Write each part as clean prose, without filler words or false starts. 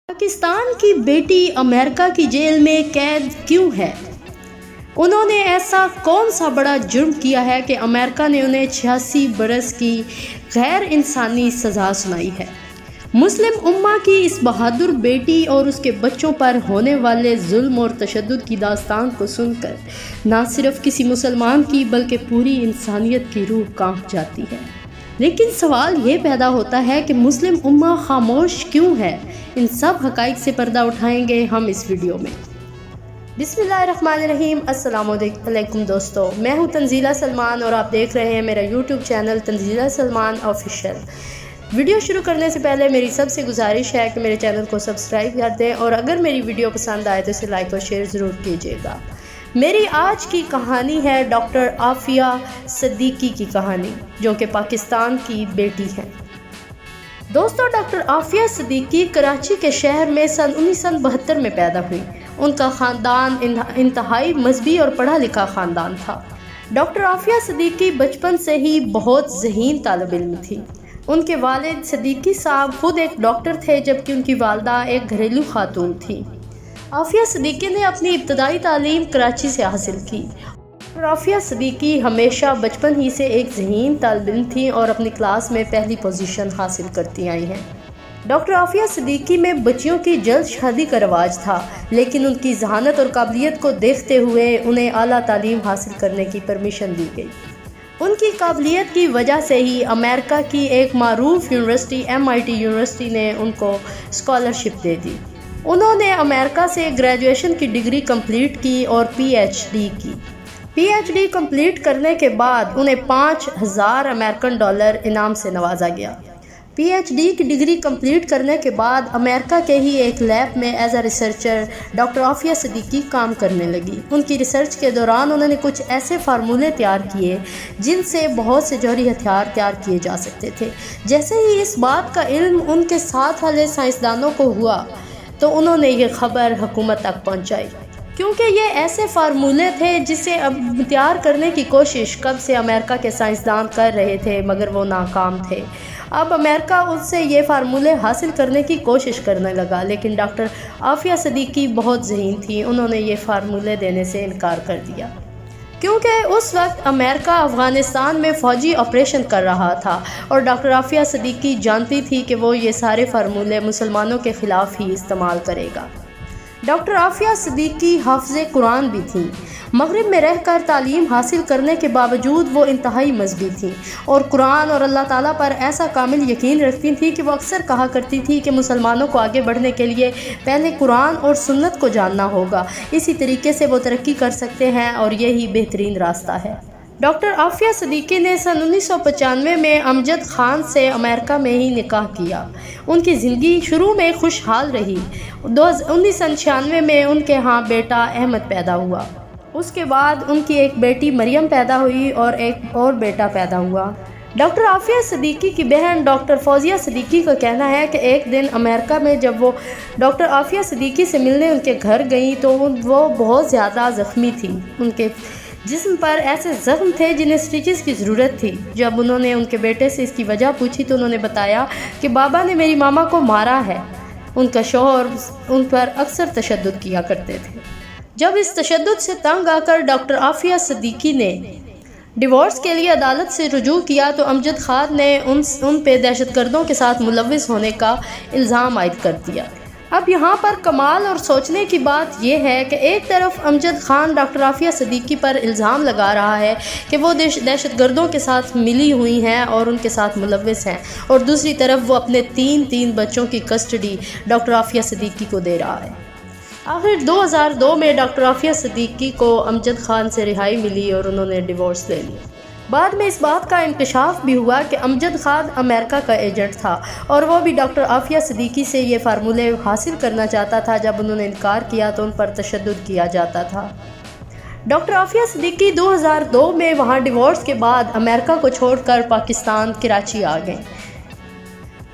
پاکستان کی بیٹی امریکہ کی جیل میں قید کیوں ہے؟ انہوں نے ایسا کون سا بڑا جرم کیا ہے کہ امریکہ نے انہیں 86 برس کی غیر انسانی سزا سنائی ہے؟ مسلم امہ کی اس بہادر بیٹی اور اس کے بچوں پر ہونے والے ظلم اور تشدد کی داستان کو سن کر نہ صرف کسی مسلمان کی بلکہ پوری انسانیت کی روح کانپ جاتی ہے۔ لیکن سوال یہ پیدا ہوتا ہے کہ مسلم امہ خاموش کیوں ہے؟ ان سب حقائق سے پردہ اٹھائیں گے ہم اس ویڈیو میں۔ بسم اللہ الرحمن الرحیم۔ السلام علیکم دوستو، میں ہوں تنزیلہ سلمان اور آپ دیکھ رہے ہیں میرا YouTube channel Tanzeela Salman official. Video شروع کرنے سے پہلے میری سب سے گزارش ہے کہ میرے چینل کو سبسکرائب کر دیں اور اگر میری ویڈیو پسند آئے تو اسے لائک اور شیئر ضرور کیجیے گا۔ میری آج کی کہانی ہے ڈاکٹر عافیہ صدیقی کی کہانی، جو کہ پاکستان کی بیٹی ہے۔ دوستو، ڈاکٹر عافیہ صدیقی کراچی کے شہر میں سن 1972 میں پیدا ہوئی۔ ان کا خاندان انتہائی مذہبی اور پڑھا لکھا خاندان تھا۔ ڈاکٹر عافیہ صدیقی بچپن سے ہی بہت ذہین طالب علم تھی۔ ان کے والد صدیقی صاحب خود ایک ڈاکٹر تھے، جبکہ ان کی والدہ ایک گھریلو خاتون تھی۔ عافیہ صدیقی نے اپنی ابتدائی تعلیم کراچی سے حاصل کی۔ عافیہ صدیقی ہمیشہ بچپن ہی سے ایک ذہین طالب علم تھیں اور اپنی کلاس میں پہلی پوزیشن حاصل کرتی آئی ہیں۔ ڈاکٹر عافیہ صدیقی میں بچیوں کی جلد شادی کا رواج تھا، لیکن ان کی ذہانت اور قابلیت کو دیکھتے ہوئے انہیں اعلیٰ تعلیم حاصل کرنے کی پرمیشن دی گئی۔ ان کی قابلیت کی وجہ سے ہی امریکہ کی ایک معروف یونیورسٹی MIT یونیورسٹی نے ان کو اسکالرشپ دے دی۔ انہوں نے امریکہ سے گریجویشن کی ڈگری کمپلیٹ کی اور PhD کی۔ PhD کمپلیٹ کرنے کے بعد انہیں 5000 امریکن ڈالر انعام سے نوازا گیا۔ PhD کی ڈگری کمپلیٹ کرنے کے بعد امریکہ کے ہی ایک لیب میں as a researcher doctor Aafia Siddiqui کام کرنے لگی۔ ان کی ریسرچ کے دوران انہوں نے کچھ ایسے فارمولے تیار کیے جن سے بہت سے جوہری ہتھیار تیار کیے جا سکتے تھے۔ جیسے ہی اس بات کا علم ان کے ساتھ والے سائنسدانوں کو ہوا تو انہوں نے یہ خبر حکومت تک پہنچائی، کیونکہ یہ ایسے فارمولے تھے جسے اب تیار کرنے کی کوشش کب سے امریکہ کے سائنسدان کر رہے تھے، مگر وہ ناکام تھے۔ اب امریکہ اس سے یہ فارمولے حاصل کرنے کی کوشش کرنے لگا، لیکن ڈاکٹر عافیہ صدیقی بہت ذہین تھی۔ انہوں نے یہ فارمولے دینے سے انکار کر دیا، کیونکہ اس وقت امریکہ افغانستان میں فوجی آپریشن کر رہا تھا اور ڈاکٹر عافیہ صدیقی جانتی تھی کہ وہ یہ سارے فارمولے مسلمانوں کے خلاف ہی استعمال کرے گا۔ ڈاکٹر عافیہ صدیقی حافظ قرآن بھی تھیں۔ مغرب میں رہ کر تعلیم حاصل کرنے کے باوجود وہ انتہائی مذہبی تھیں اور قرآن اور اللہ تعالیٰ پر ایسا کامل یقین رکھتی تھیں کہ وہ اکثر کہا کرتی تھی کہ مسلمانوں کو آگے بڑھنے کے لیے پہلے قرآن اور سنت کو جاننا ہوگا، اسی طریقے سے وہ ترقی کر سکتے ہیں اور یہی بہترین راستہ ہے۔ ڈاکٹر عافیہ صدیقی نے سن 1995 میں امجد خان سے امریکہ میں ہی نکاح کیا۔ ان کی زندگی شروع میں خوشحال رہی۔ 1996 میں ان کے ہاں بیٹا احمد پیدا ہوا۔ اس کے بعد ان کی ایک بیٹی مریم پیدا ہوئی اور ایک اور بیٹا پیدا ہوا۔ ڈاکٹر عافیہ صدیقی کی بہن ڈاکٹر فوزیہ صدیقی کا کہنا ہے کہ ایک دن امریکہ میں جب وہ ڈاکٹر عافیہ صدیقی سے ملنے ان کے گھر گئیں تو وہ بہت زیادہ زخمی تھی۔ ان کے جسم پر ایسے زخم تھے جنہیں سٹیچز کی ضرورت تھی۔ جب انہوں نے ان کے بیٹے سے اس کی وجہ پوچھی تو انہوں نے بتایا کہ بابا نے میری ماما کو مارا ہے۔ ان کا شوہر ان پر اکثر تشدد کیا کرتے تھے۔ جب اس تشدد سے تنگ آ کر ڈاکٹر عافیہ صدیقی نے ڈیورس کے لیے عدالت سے رجوع کیا تو امجد خان نے ان پہ دہشت گردوں کے ساتھ ملوث ہونے کا الزام عائد کر دیا۔ اب یہاں پر کمال اور سوچنے کی بات یہ ہے کہ ایک طرف امجد خان ڈاکٹر عافیہ صدیقی پر الزام لگا رہا ہے کہ وہ دہشت گردوں کے ساتھ ملی ہوئی ہیں اور ان کے ساتھ ملوث ہیں، اور دوسری طرف وہ اپنے تین بچوں کی کسٹڈی ڈاکٹر عافیہ صدیقی کو دے رہا ہے۔ آخر 2002 میں ڈاکٹر عافیہ صدیقی کو امجد خان سے رہائی ملی اور انہوں نے ڈیورس لے لیا۔ بعد میں اس بات کا انکشاف بھی ہوا کہ امجد خان امریکہ کا ایجنٹ تھا اور وہ بھی ڈاکٹر عافیہ صدیقی سے یہ فارمولے حاصل کرنا چاہتا تھا۔ جب انہوں نے انکار کیا تو ان پر تشدد کیا جاتا تھا۔ ڈاکٹر عافیہ صدیقی 2002 میں وہاں ڈیورس کے بعد امریکہ کو چھوڑ کر پاکستان کراچی آ گئیں۔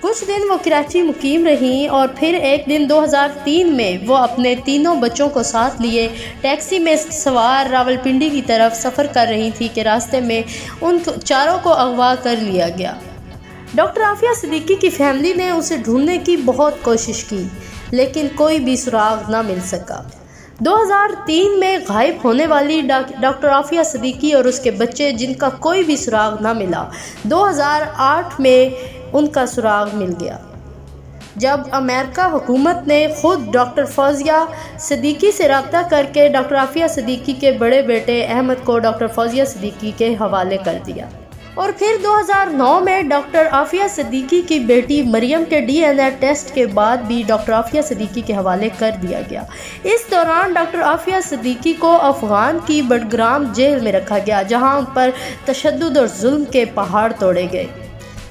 کچھ دن وہ کراچی مقیم رہیں اور پھر ایک دن 2003 میں وہ اپنے تینوں بچوں کو ساتھ لیے ٹیکسی میں سوار راولپنڈی کی طرف سفر کر رہی تھیں کہ راستے میں ان چاروں کو اغوا کر لیا گیا۔ ڈاکٹر عافیہ صدیقی کی فیملی نے اسے ڈھونڈنے کی بہت کوشش کی لیکن کوئی بھی سراغ نہ مل سکا۔ 2003 میں غائب ہونے والی ڈاکٹر عافیہ صدیقی اور اس کے بچے جن کا کوئی بھی سراغ نہ ملا، 2008 میں ان کا سراغ مل گیا جب امریکہ حکومت نے خود ڈاکٹر فوزیہ صدیقی سے رابطہ کر کے ڈاکٹر عافیہ صدیقی کے بڑے بیٹے احمد کو ڈاکٹر فوزیہ صدیقی کے حوالے کر دیا، اور پھر 2009 میں ڈاکٹر عافیہ صدیقی کی بیٹی مریم کے DNA ٹیسٹ کے بعد بھی ڈاکٹر عافیہ صدیقی کے حوالے کر دیا گیا۔ اس دوران ڈاکٹر عافیہ صدیقی کو افغان کی بڈگرام جیل میں رکھا گیا جہاں ان پر تشدد اور ظلم کے پہاڑ توڑے گئے۔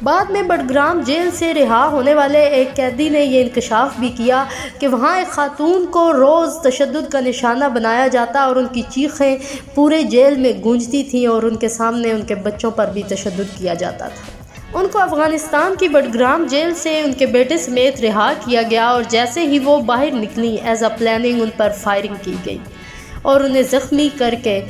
بعد میں بڈگرام جیل سے رہا ہونے والے ایک قیدی نے یہ انکشاف بھی کیا کہ وہاں ایک خاتون کو روز تشدد کا نشانہ بنایا جاتا اور ان کی چیخیں پورے جیل میں گونجتی تھیں اور ان کے سامنے ان کے بچوں پر بھی تشدد کیا جاتا تھا۔ ان کو افغانستان کی بڈگرام جیل سے ان کے بیٹے سمیت رہا کیا گیا اور جیسے ہی وہ باہر نکلیں as a planning in per firing کی گئی اور انہیں زخمی کر کے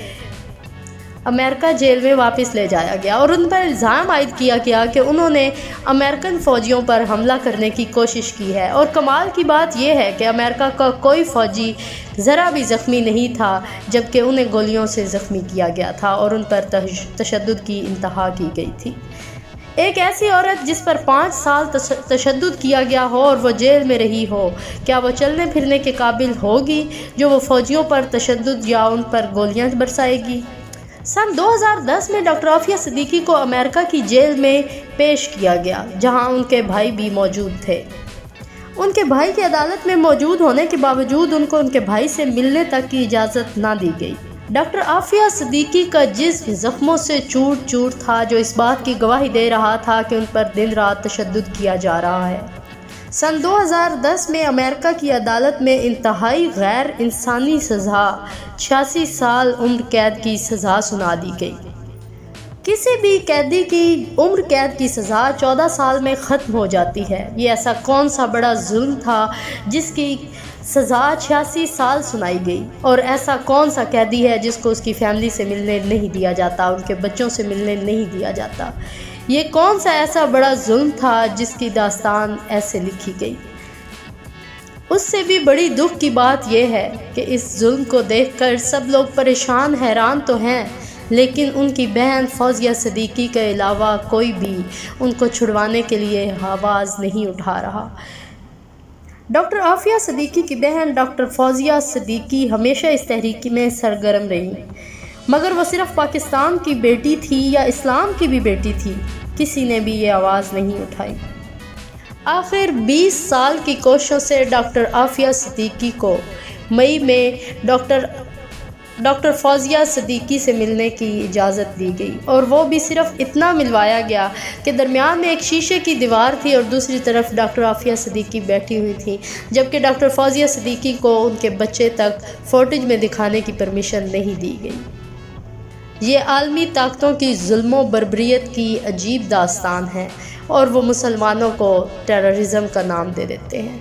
امریکہ جیل میں واپس لے جایا گیا اور ان پر الزام عائد کیا گیا کہ انہوں نے امریکن فوجیوں پر حملہ کرنے کی کوشش کی ہے، اور کمال کی بات یہ ہے کہ امریکہ کا کوئی فوجی ذرا بھی زخمی نہیں تھا جبکہ انہیں گولیوں سے زخمی کیا گیا تھا اور ان پر تشدد کی انتہا کی گئی تھی۔ ایک ایسی عورت جس پر 5 سال تشدد کیا گیا ہو اور وہ جیل میں رہی ہو، کیا وہ چلنے پھرنے کے قابل ہوگی جو وہ فوجیوں پر تشدد یا ان پر گولیاں برسائے گی؟ سن 2010 میں ڈاکٹر عافیہ صدیقی کو امریکہ کی جیل میں پیش کیا گیا جہاں ان کے بھائی بھی موجود تھے۔ ان کے بھائی کی عدالت میں موجود ہونے کے باوجود ان کو ان کے بھائی سے ملنے تک کی اجازت نہ دی گئی۔ ڈاکٹر عافیہ صدیقی کا جسم زخموں سے چور چور تھا جو اس بات کی گواہی دے رہا تھا کہ ان پر دن رات تشدد کیا جا رہا ہے۔ سن 2010 میں امریکہ کی عدالت میں انتہائی غیر انسانی سزا 86 سال عمر قید کی سزا سنا دی گئی۔ کسی بھی قیدی کی عمر قید کی سزا 14 سال میں ختم ہو جاتی ہے۔ یہ ایسا کون سا بڑا ظلم تھا جس کی سزا 86 سال سنائی گئی، اور ایسا کون سا قیدی ہے جس کو اس کی فیملی سے ملنے نہیں دیا جاتا، ان کے بچوں سے ملنے نہیں دیا جاتا؟ یہ کون سا ایسا بڑا ظلم تھا جس کی داستان ایسے لکھی گئی؟ اس سے بھی بڑی دکھ کی بات یہ ہے کہ اس ظلم کو دیکھ کر سب لوگ پریشان حیران تو ہیں، لیکن ان کی بہن فوزیہ صدیقی کے علاوہ کوئی بھی ان کو چھڑوانے کے لیے آواز نہیں اٹھا رہا۔ ڈاکٹر عافیہ صدیقی کی بہن ڈاکٹر فوزیہ صدیقی ہمیشہ اس تحریک میں سرگرم رہیں، مگر وہ صرف پاکستان کی بیٹی تھی یا اسلام کی بھی بیٹی تھی؟ کسی نے بھی یہ آواز نہیں اٹھائی۔ آخر 20 سال کی کوششوں سے ڈاکٹر عافیہ صدیقی کو مئی میں ڈاکٹر فوزیہ صدیقی سے ملنے کی اجازت دی گئی، اور وہ بھی صرف اتنا ملوایا گیا کہ درمیان میں ایک شیشے کی دیوار تھی اور دوسری طرف ڈاکٹر عافیہ صدیقی بیٹھی ہوئی تھی، جبکہ ڈاکٹر فوزیہ صدیقی کو ان کے بچے تک فوٹیج میں دکھانے کی پرمیشن نہیں دی گئی۔ یہ عالمی طاقتوں کی ظلم و بربریت کی عجیب داستان ہے، اور وہ مسلمانوں کو ٹیررزم کا نام دے دیتے ہیں۔